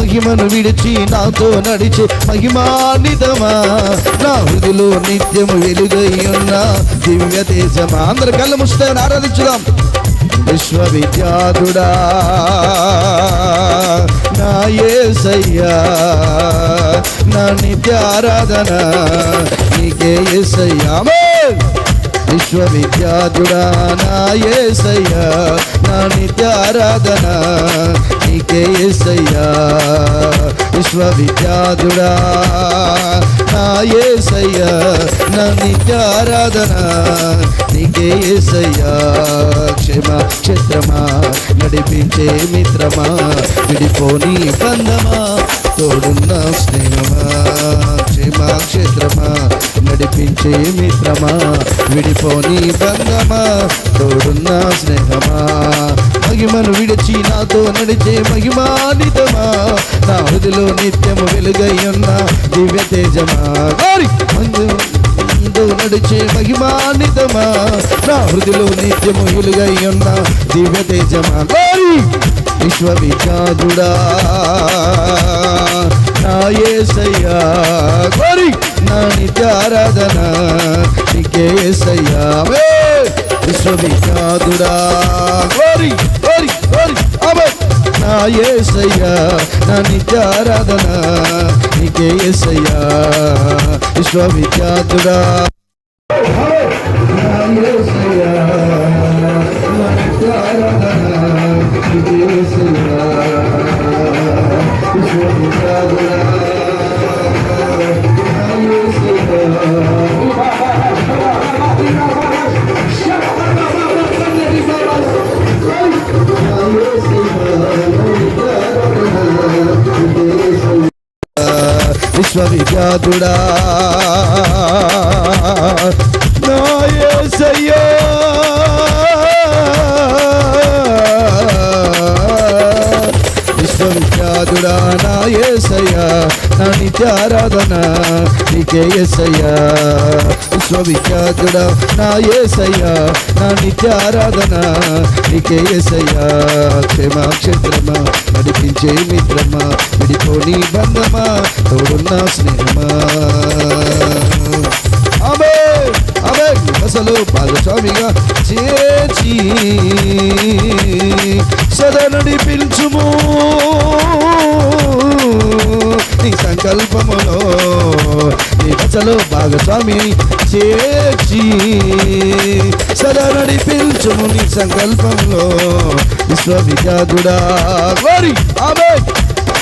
మహిమను విడిచి నాతో నడిచే మహిమాన్వితమా, నా హృదిలో నిత్యము వెలుగై ఉన్న దివ్య తేజమా. అందరు కళ్ళు మూసుకొని ఆరాధించుదాం. విశ్వవిఖ్యాతుడా నా యేసయ్యా, నా నిత్య ఆరాధన నీకే యేసయ్యా. విశ్వవిఖ్యాతుడా నా యేసయ్యా, నా నిత్య ఆరాధన నీకే యేసయ్యా. విశ్వవిఖ్యాతుడా నా యేసయ్యా, నా నిత్య ఆరాధన నీకే యేసయ్యా. క్షేత్రమా నడిపించే మిత్రమా, విడిపోని బంధమా, తోడున్న స్నేహమా. క్షేత్రమా నడిపించే మిత్రమా, విడిపోని బంధమా, తోడున్న స్నేహమా. మహిమను విడిచి నాతో నడిచే మహిమాన్వితమా, నా హృదిలో నిత్యము వెలుగై ఉన్న దివ్య తేజమా. నడిచే మహిమాన్వితమా, నా హృదిలో నిత్యము వెలుగై ఉన్న దివ్య తేజమా. విశ్వవిఖ్యాతుడా నా యేసయ్యా, నా నిత్య ఆరాధన నీకే యేసయ్యా. విశ్వవిఖ్యాతుడా నా యేసయ్యా, నా నిత్య ఆరాధన నీకే యేసయ్యా. విశ్వవిఖ్యాతుడా నా యేసయ్యా, నా నిత్య ఆరాధన నీకే యేసయ్యా. విశ్వవిఖ్యాతుడా విశ్వవిఖ్యాతుడా నా యేసయ్యా, విశ్వవిఖ్యాతుడా నా యేసయ్యా, నా నిత్య ఆరాధన నీకే యేసయ్యా. విశ్వవిఖ్యాతుడా నా యేసయ్యా, నా నిత్య ఆరాధన నీకే యేసయ్యా. క్షేత్రమా నడిపించే మిత్రమా, విడిపోని బంధమా, తోడున్న స్నేహమా. అసలు భాగస్వామిగా చేర్చి సదా నడిపించుము నీ సంకల్పములో. నీ దశలో భాగస్వామి చేర్చి సదా నడిపించుము నీ సంకల్పంలో. విశ్వవిఖ్యాతుడా